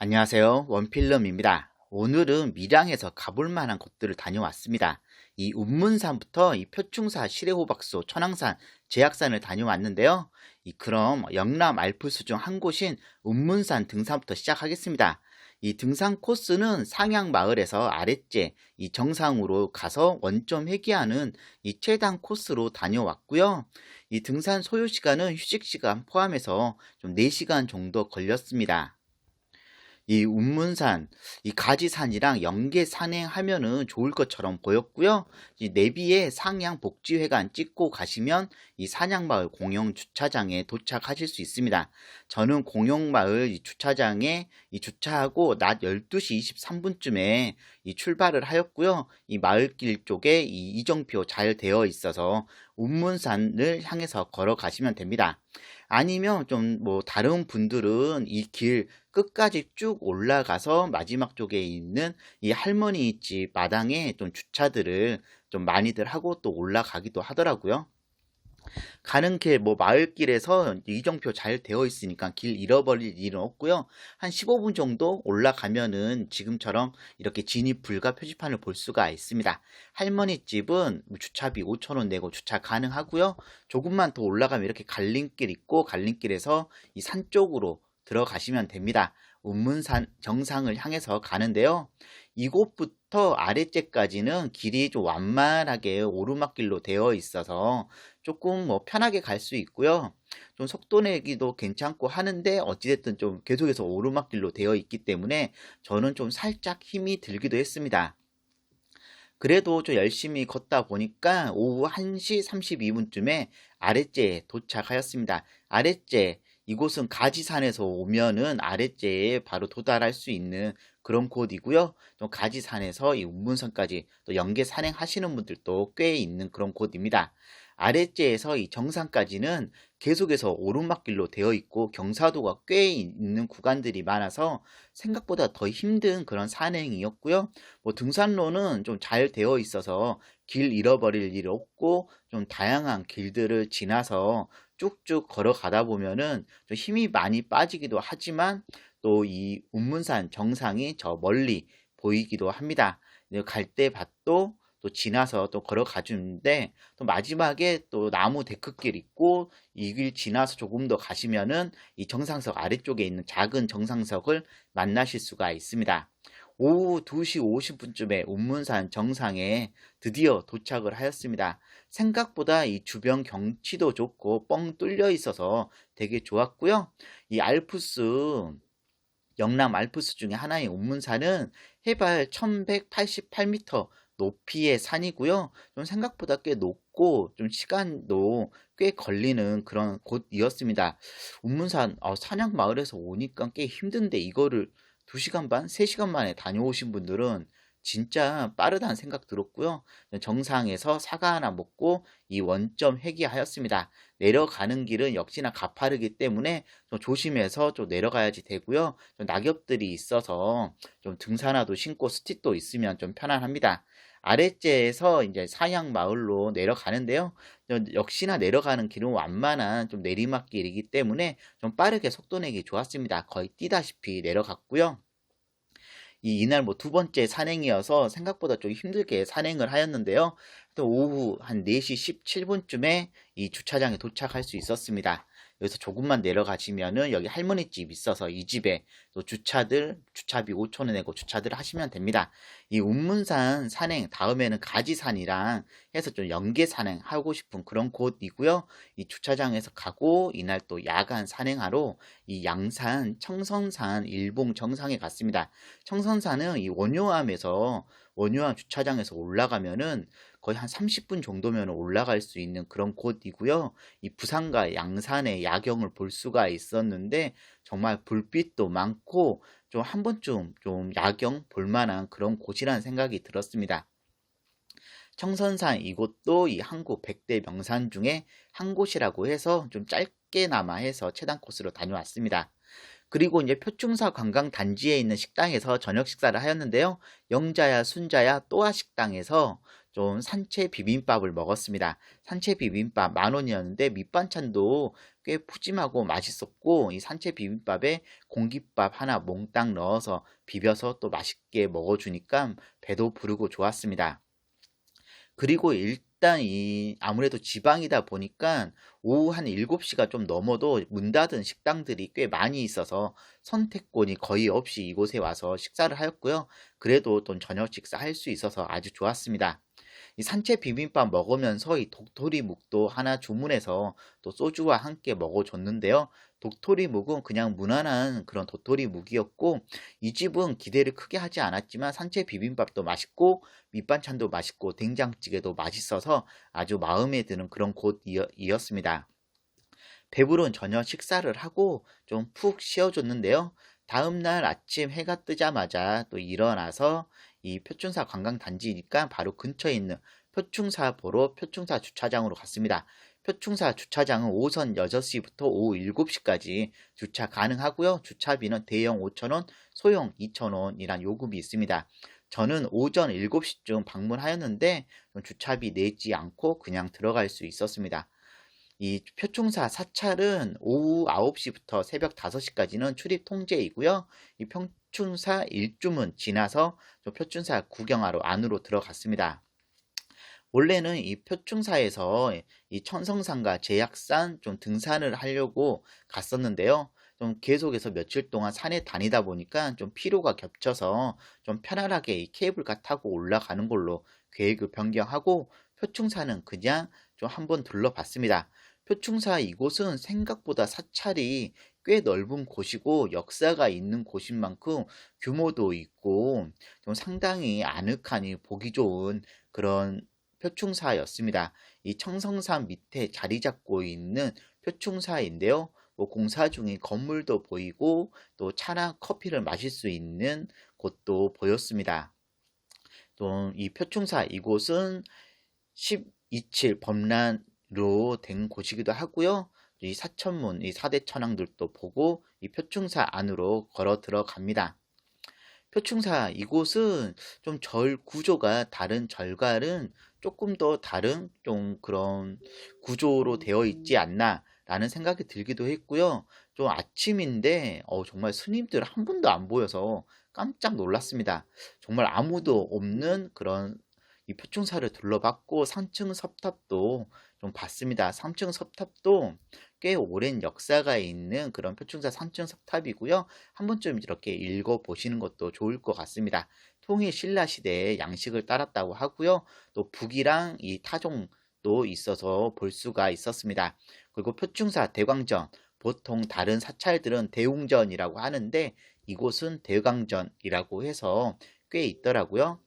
안녕하세요. 원필름입니다. 오늘은 밀양에서 가볼 만한 곳들을 다녀왔습니다. 이 운문산부터 이 표충사, 시래호박소, 천왕산, 제약산을 다녀왔는데요. 그럼 영남 알프스 중 한 곳인 운문산 등산부터 시작하겠습니다. 이 등산 코스는 상향 마을에서 아랫제 이 정상으로 가서 원점 회귀하는 이 최단 코스로 다녀왔고요. 이 등산 소요 시간은 휴식 시간 포함해서 좀 4시간 정도 걸렸습니다. 이 운문산, 이 가지산이랑 연계 산행하면은 좋을 것처럼 보였고요. 이 내비에 상양 복지회관 찍고 가시면 이 산양마을 공영 주차장에 도착하실 수 있습니다. 저는 공영마을 이 주차장에 주차하고 낮 12시 23분쯤에 출발을 하였고요. 이 마을길 쪽에 이 이정표 잘 되어 있어서 운문산을 향해서 걸어가시면 됩니다. 아니면 좀 뭐 다른 분들은 이 길 끝까지 쭉 올라가서 마지막 쪽에 있는 이 할머니 집 마당에 좀 주차들을 좀 많이들 하고 또 올라가기도 하더라고요. 가는 길 뭐 마을길에서 이정표 잘 되어 있으니까 길 잃어버릴 일은 없고요. 한 15분 정도 올라가면은 지금처럼 이렇게 진입 불가 표지판을 볼 수가 있습니다. 할머니 집은 주차비 5,000원 내고 주차 가능하고요. 조금만 더 올라가면 이렇게 갈림길 있고 갈림길에서 이 산 쪽으로 들어가시면 됩니다. 운문산 정상을 향해서 가는데요. 이곳부터 아랫째까지는 길이 좀 완만하게 오르막길로 되어 있어서 조금 뭐 편하게 갈 수 있고요. 좀 속도 내기도 괜찮고 하는데 어찌됐든 좀 계속해서 오르막길로 되어 있기 때문에 저는 좀 살짝 힘이 들기도 했습니다. 그래도 좀 열심히 걷다 보니까 오후 1시 32분쯤에 아랫제에 도착하였습니다. 아랫제, 이곳은 가지산에서 오면은 아랫제에 바로 도달할 수 있는 그런 곳이고요. 또 가지산에서 이 운문산까지 또 연계 산행하시는 분들도 꽤 있는 그런 곳입니다. 아랫제에서 이 정상까지는 계속해서 오르막길로 되어 있고 경사도가 꽤 있는 구간들이 많아서 생각보다 더 힘든 그런 산행이었고요. 뭐 등산로는 좀 잘 되어 있어서 길 잃어버릴 일 없고 좀 다양한 길들을 지나서 쭉쭉 걸어가다 보면은 좀 힘이 많이 빠지기도 하지만 또 이 운문산 정상이 저 멀리 보이기도 합니다. 갈대밭도 또 지나서 또 걸어가 주는데 또 마지막에 또 나무 데크길 있고 이 길 지나서 조금 더 가시면은 이 정상석 아래쪽에 있는 작은 정상석을 만나실 수가 있습니다. 오후 2시 50분쯤에 운문산 정상에 드디어 도착을 하였습니다. 생각보다 이 주변 경치도 좋고 뻥 뚫려 있어서 되게 좋았고요. 이 알프스 영남 알프스 중에 하나인 운문산은 해발 1188m 높이의 산이고요. 좀 생각보다 꽤 높고 좀 시간도 꽤 걸리는 그런 곳이었습니다. 운문산 산양 마을에서 오니까 꽤 힘든데 이거를 2시간 반, 3시간 만에 다녀오신 분들은 진짜 빠르다는 생각 들었고요. 정상에서 사과 하나 먹고 이 원점 회귀하였습니다. 내려가는 길은 역시나 가파르기 때문에 좀 조심해서 좀 내려가야지 되고요. 좀 낙엽들이 있어서 좀 등산화도 신고 스틱도 있으면 좀 편안합니다. 아랫제에서 이제 사양 마을로 내려가는데요. 역시나 내려가는 길은 완만한 좀 내리막길이기 때문에 좀 빠르게 속도 내기 좋았습니다. 거의 뛰다시피 내려갔고요. 이날 뭐 두 번째 산행이어서 생각보다 좀 힘들게 산행을 하였는데요. 또 오후 한 4시 17분쯤에 이 주차장에 도착할 수 있었습니다. 여기서 조금만 내려가시면은 여기 할머니 집 있어서 이 집에 또 주차비 5,000원 내고 주차들 하시면 됩니다. 이 운문산 산행 다음에는 가지산이랑 해서 좀 연계 산행 하고 싶은 그런 곳이고요. 이 주차장에서 가고 이날 또 야간 산행하러 이 양산 청선산 일봉 정상에 갔습니다. 청선산은 이 원효암 주차장에서 올라가면은 거의 한 30분 정도면 올라갈 수 있는 그런 곳이고요. 이 부산과 양산의 야경을 볼 수가 있었는데 정말 불빛도 많고 좀 한 번쯤 좀 야경 볼 만한 그런 곳이라는 생각이 들었습니다. 청선산 이곳도 이 한국 100대 명산 중에 한 곳이라고 해서 좀 짧게나마 해서 체당 코스로 다녀왔습니다. 그리고 이제 표충사 관광 단지에 있는 식당에서 저녁 식사를 하였는데요. 영자야, 순자야, 또아 식당에서 좀 산채 비빔밥을 먹었습니다. 산채 비빔밥 10,000원이었는데 밑반찬도 꽤 푸짐하고 맛있었고, 이 산채 비빔밥에 공깃밥 하나 몽땅 넣어서 비벼서 또 맛있게 먹어주니까 배도 부르고 좋았습니다. 그리고 일단 아무래도 지방이다 보니까 오후 한 7시가 좀 넘어도 문 닫은 식당들이 꽤 많이 있어서 선택권이 거의 없이 이곳에 와서 식사를 하였고요. 그래도 또 저녁 식사할 수 있어서 아주 좋았습니다. 이 산채 비빔밥 먹으면서 이 독토리묵도 하나 주문해서 또 소주와 함께 먹어줬는데요. 독토리묵은 그냥 무난한 그런 도토리묵이었고, 이 집은 기대를 크게 하지 않았지만 산채 비빔밥도 맛있고 밑반찬도 맛있고 된장찌개도 맛있어서 아주 마음에 드는 그런 곳이었습니다. 배부른 저녁 식사를 하고 좀 푹 쉬어줬는데요. 다음날 아침 해가 뜨자마자 또 일어나서 이 표춘사 관광단지니까 바로 근처에 있는 표충사 보러 표충사 주차장으로 갔습니다. 표충사 주차장은 오전 6시부터 오후 7시까지 주차 가능하고요. 주차비는 대형 5,000원, 소형 2,000원이란 요금이 있습니다. 저는 오전 7시쯤 방문하였는데 주차비 내지 않고 그냥 들어갈 수 있었습니다. 이 표충사 사찰은 오후 9시부터 새벽 5시까지는 출입 통제이고요. 이 표충사 일주문 지나서 표충사 구경하러 안으로 들어갔습니다. 원래는 이 표충사에서 이 천성산과 제약산 좀 등산을 하려고 갔었는데요. 좀 계속해서 며칠 동안 산에 다니다 보니까 좀 피로가 겹쳐서 좀 편안하게 이 케이블카 타고 올라가는 걸로 계획을 변경하고 표충사는 그냥 좀 한번 둘러봤습니다. 표충사 이곳은 생각보다 사찰이 꽤 넓은 곳이고 역사가 있는 곳인 만큼 규모도 있고 좀 상당히 아늑하니 보기 좋은 그런 표충사였습니다. 이 청성산 밑에 자리 잡고 있는 표충사인데요. 뭐 공사 중인 건물도 보이고 또 차나 커피를 마실 수 있는 곳도 보였습니다. 또 이 표충사 이곳은 12칠 범람로 된 곳이기도 하고요. 이 사천문, 이 사대 천왕들도 보고 이 표충사 안으로 걸어 들어갑니다. 표충사 이곳은 좀 절 구조가 다른 절과는 조금 더 다른 좀 그런 구조로 되어 있지 않나 라는 생각이 들기도 했고요. 좀 아침인데 정말 스님들 한 분도 안 보여서 깜짝 놀랐습니다. 정말 아무도 없는 그런 이 표충사를 둘러봤고 3층 섭탑도 좀 봤습니다. 3층 섭탑도 꽤 오랜 역사가 있는 그런 표충사 3층 섭탑이고요. 한 번쯤 이렇게 읽어보시는 것도 좋을 것 같습니다. 통일 신라 시대의 양식을 따랐다고 하고요. 또 북이랑 이 타종도 있어서 볼 수가 있었습니다. 그리고 표충사 대광전, 보통 다른 사찰들은 대웅전이라고 하는데 이곳은 대광전이라고 해서 꽤 있더라고요.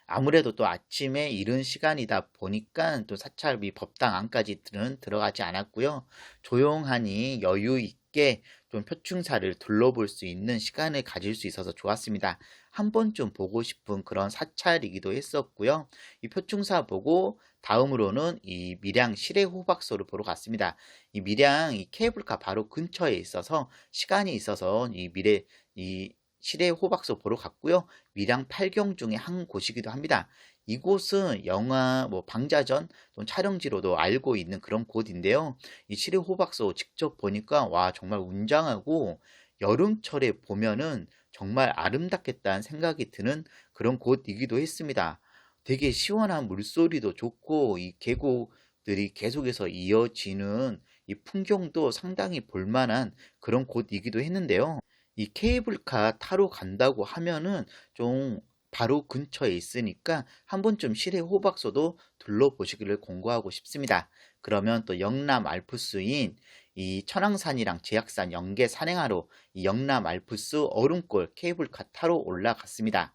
아무래도 또 아침에 이른 시간이다 보니까 또 사찰비 법당 안까지는 들어가지 않았고요. 조용하니 여유 있게 좀 표충사를 둘러볼 수 있는 시간을 가질 수 있어서 좋았습니다. 한 번쯤 보고 싶은 그런 사찰이기도 했었고요. 이 표충사 보고 다음으로는 이 밀양 시래호박소를 보러 갔습니다. 이 밀양 이 케이블카 바로 근처에 있어서 시간이 있어서 이 시래 호박소 보러 갔고요. 밀양 8경 중에 한 곳이기도 합니다. 이곳은 영화 방자전 촬영지로도 알고 있는 그런 곳인데요. 이 시래 호박소 직접 보니까 와 정말 웅장하고 여름철에 보면은 정말 아름답겠다는 생각이 드는 그런 곳이기도 했습니다. 되게 시원한 물소리도 좋고 이 계곡들이 계속해서 이어지는 이 풍경도 상당히 볼만한 그런 곳이기도 했는데요. 이 케이블카 타러 간다고 하면은 좀 바로 근처에 있으니까 한 번쯤 시내 호박소도 둘러보시기를 권고하고 싶습니다. 그러면 또 영남 알프스인 이 천왕산이랑 제약산 연계 산행하러 이 영남 알프스 얼음골 케이블카 타러 올라갔습니다.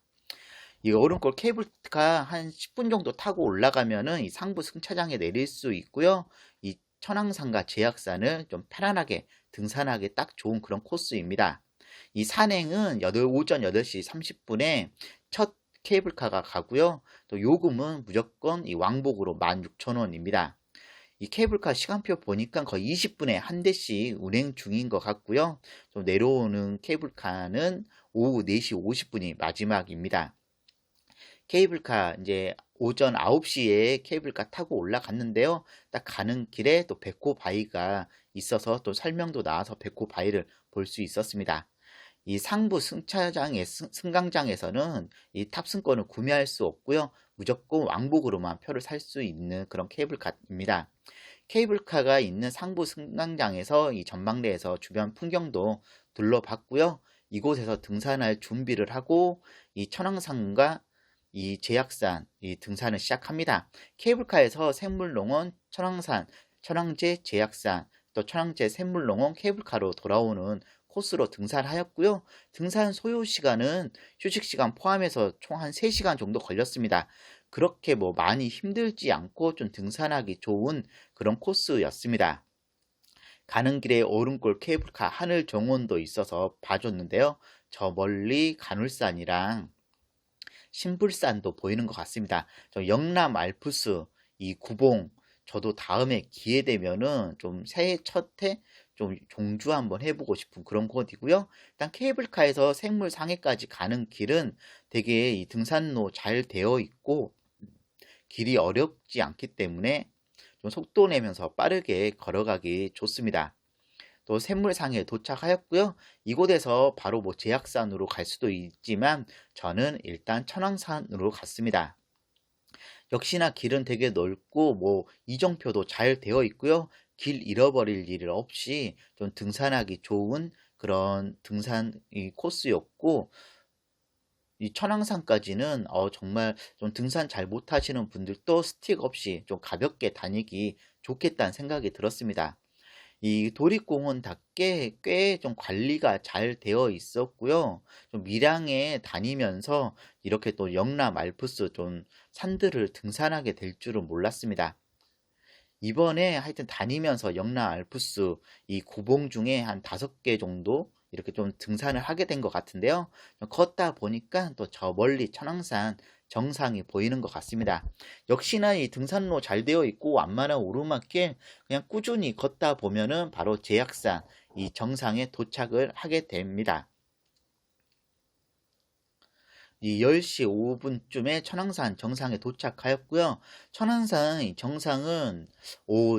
이 얼음골 케이블카 한 10분 정도 타고 올라가면은 이 상부 승차장에 내릴 수 있고요. 이 천왕산과 제약산을 좀 편안하게 등산하기 딱 좋은 그런 코스입니다. 이 산행은 오전 8시 30분에 첫 케이블카가 가고요. 또 요금은 무조건 이 왕복으로 16,000원입니다. 이 케이블카 시간표 보니까 거의 20분에 한 대씩 운행 중인 것 같고요. 좀 내려오는 케이블카는 오후 4시 50분이 마지막입니다. 케이블카 이제 오전 9시에 케이블카 타고 올라갔는데요. 딱 가는 길에 또 백호 바위가 있어서 또 설명도 나와서 백호 바위를 볼 수 있었습니다. 이 상부 승강장에서는 이 탑승권을 구매할 수 없고요. 무조건 왕복으로만 표를 살 수 있는 그런 케이블카입니다. 케이블카가 있는 상부 승강장에서 이 전망대에서 주변 풍경도 둘러봤고요. 이곳에서 등산할 준비를 하고 이 천왕산과 이 제약산 이 등산을 시작합니다. 케이블카에서 샘물농원, 천왕산, 천왕제, 제약산, 또 천왕제 샘물농원 케이블카로 돌아오는 코스로 등산하였고요. 등산 소요 시간은 휴식 시간 포함해서 총 한 3시간 정도 걸렸습니다. 그렇게 뭐 많이 힘들지 않고 좀 등산하기 좋은 그런 코스였습니다. 가는 길에 오름골 케이블카 하늘 정원도 있어서 봐줬는데요. 저 멀리 간울산이랑 신불산도 보이는 것 같습니다. 저 영남 알프스 이 구봉 저도 다음에 기회 되면은 좀 새해 첫해 좀 종주 한번 해보고 싶은 그런 곳이고요. 일단 케이블카에서 생물상해까지 가는 길은 되게 이 등산로 잘 되어 있고 길이 어렵지 않기 때문에 좀 속도 내면서 빠르게 걸어가기 좋습니다. 또 샘물상에 도착하였고요. 이곳에서 바로 뭐 제약산으로 갈 수도 있지만 저는 일단 천왕산으로 갔습니다. 역시나 길은 되게 넓고 뭐 이정표도 잘 되어 있고요. 길 잃어버릴 일 없이 좀 등산하기 좋은 그런 등산 코스였고 이 천왕산까지는 정말 좀 등산 잘 못하시는 분들도 스틱 없이 좀 가볍게 다니기 좋겠다는 생각이 들었습니다. 이 도립공원답게 꽤 좀 관리가 잘 되어 있었고요. 좀 밀양에 다니면서 이렇게 또 영남 알프스 좀 산들을 등산하게 될 줄은 몰랐습니다. 이번에 하여튼 다니면서 영남 알프스 이 구봉 중에 한 5개 정도 이렇게 좀 등산을 하게 된 것 같은데요. 걷다 보니까 또 저 멀리 천왕산 정상이 보이는 것 같습니다. 역시나 이 등산로 잘 되어 있고 완만한 오르막길 그냥 꾸준히 걷다 보면은 바로 제약산 이 정상에 도착을 하게 됩니다. 이 10시 5분쯤에 천왕산 정상에 도착하였고요. 천왕산 정상은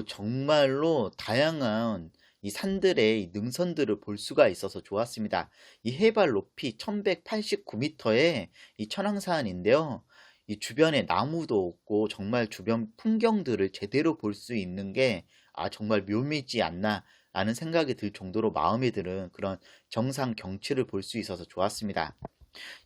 정말로 다양한 이 산들의 이 능선들을 볼 수가 있어서 좋았습니다. 이 해발 높이 1189m의 이 천왕산인데요. 이 주변에 나무도 없고 정말 주변 풍경들을 제대로 볼 수 있는 게 정말 묘미지 않나 라는 생각이 들 정도로 마음에 드는 그런 정상 경치를 볼 수 있어서 좋았습니다.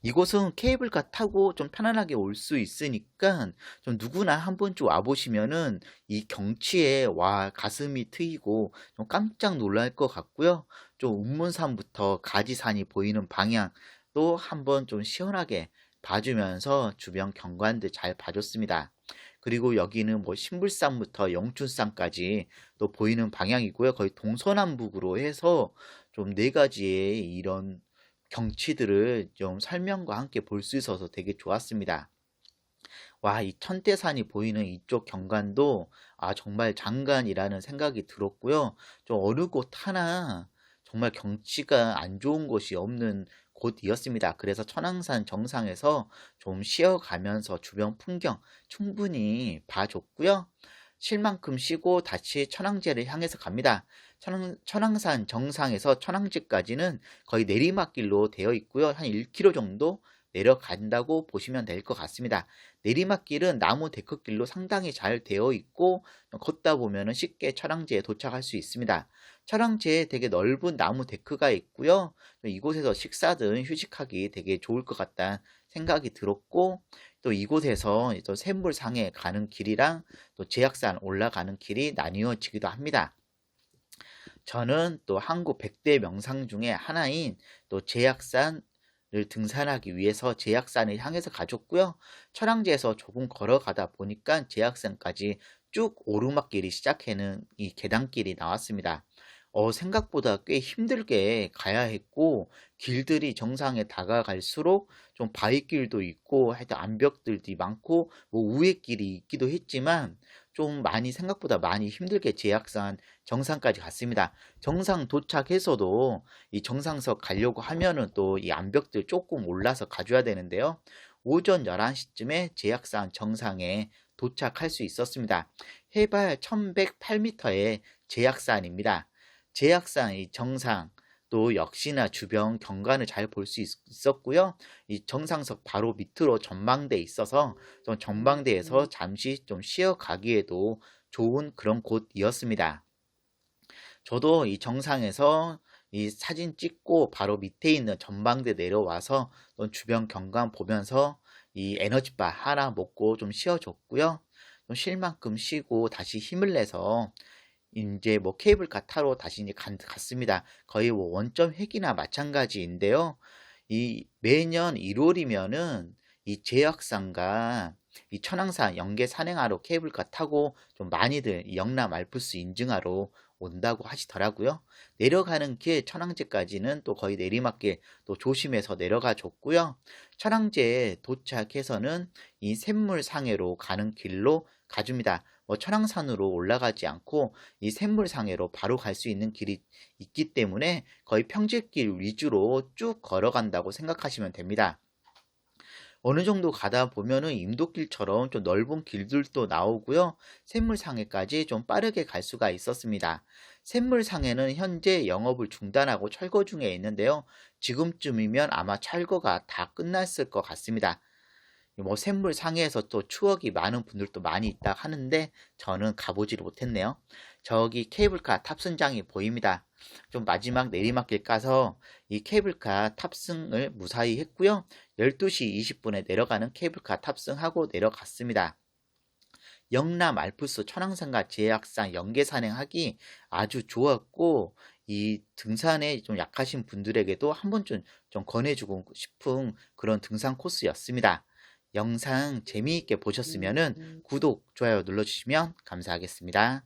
이곳은 케이블카 타고 좀 편안하게 올 수 있으니까 좀 누구나 한 번쯤 와보시면은 이 경치에 가슴이 트이고 좀 깜짝 놀랄 것 같고요. 좀 운문산부터 가지산이 보이는 방향도 한번 좀 시원하게 봐주면서 주변 경관들 잘 봐줬습니다. 그리고 여기는 뭐 신불산부터 영춘산까지 또 보이는 방향이고요. 거의 동서남북으로 해서 좀 4가지의 이런 경치들을 좀 설명과 함께 볼 수 있어서 되게 좋았습니다. 이 천대산이 보이는 이쪽 경관도 정말 장관이라는 생각이 들었고요. 좀 어느 곳 하나 정말 경치가 안 좋은 곳이 없는 곳이었습니다. 그래서 천왕산 정상에서 좀 쉬어가면서 주변 풍경 충분히 봐줬고요. 쉴 만큼 쉬고 다시 천왕제를 향해서 갑니다. 천왕산 정상에서 천왕제까지는 거의 내리막길로 되어 있고요. 한 1km 정도 내려간다고 보시면 될 것 같습니다. 내리막길은 나무 데크길로 상당히 잘 되어 있고 걷다 보면 쉽게 천왕제에 도착할 수 있습니다. 천왕제에 되게 넓은 나무 데크가 있고요. 이곳에서 식사든 휴식하기 되게 좋을 것 같다는 생각이 들었고 또 이곳에서 또 샘물상에 가는 길이랑 또 제약산 올라가는 길이 나뉘어지기도 합니다. 저는 또 한국 100대 명상 중에 하나인 또 제약산을 등산하기 위해서 제약산을 향해서 가졌고요. 천왕제에서 조금 걸어가다 보니까 제약산까지 쭉 오르막길이 시작하는 이 계단길이 나왔습니다. 생각보다 꽤 힘들게 가야 했고 길들이 정상에 다가갈수록 좀 바위길도 있고 하여튼 암벽들도 많고 뭐 우회길이 있기도 했지만 좀 생각보다 많이 힘들게 제약산 정상까지 갔습니다. 정상 도착해서도 이 정상석 가려고 하면은 또 이 암벽들 조금 올라서 가줘야 되는데요. 오전 11시쯤에 제약산 정상에 도착할 수 있었습니다. 해발 1108m의 제약산입니다. 제약산 이 정상 또 역시나 주변 경관을 잘 볼 수 있었고요. 이 정상석 바로 밑으로 전망대 있어서 좀 전망대에서 잠시 좀 쉬어가기에도 좋은 그런 곳이었습니다. 저도 이 정상에서 이 사진 찍고 바로 밑에 있는 전망대 내려와서 주변 경관 보면서 이 에너지바 하나 먹고 좀 쉬어줬고요. 좀 쉴 만큼 쉬고 다시 힘을 내서 이제 뭐 케이블카 타러 다시 이제 갔습니다. 거의 뭐 원점 회기나 마찬가지인데요. 이 매년 1월이면은 이 제약산과 이 천왕산 연계 산행하러 케이블카 타고 좀 많이들 이 영남 알프스 인증하러 온다고 하시더라고요. 내려가는 길 천왕제까지는 또 거의 내리막길 또 조심해서 내려가 줬고요. 천왕제에 도착해서는 이 샘물상해로 가는 길로 가줍니다. 뭐 천왕산으로 올라가지 않고 이 샘물상해로 바로 갈 수 있는 길이 있기 때문에 거의 평지길 위주로 쭉 걸어간다고 생각하시면 됩니다. 어느 정도 가다 보면은 임도길처럼 좀 넓은 길들도 나오고요. 샘물상해까지 좀 빠르게 갈 수가 있었습니다. 샘물상해는 현재 영업을 중단하고 철거 중에 있는데요. 지금쯤이면 아마 철거가 다 끝났을 것 같습니다. 뭐 샘물상해에서 또 추억이 많은 분들도 많이 있다 하는데 저는 가보지를 못했네요. 저기 케이블카 탑승장이 보입니다. 좀 마지막 내리막길 까서 이 케이블카 탑승을 무사히 했고요. 12시 20분에 내려가는 케이블카 탑승하고 내려갔습니다. 영남 알프스 천왕산과 제약산 연계 산행하기 아주 좋았고 이 등산에 좀 약하신 분들에게도 한 번쯤 좀 권해주고 싶은 그런 등산 코스였습니다. 영상 재미있게 보셨으면 구독, 좋아요 눌러주시면 감사하겠습니다.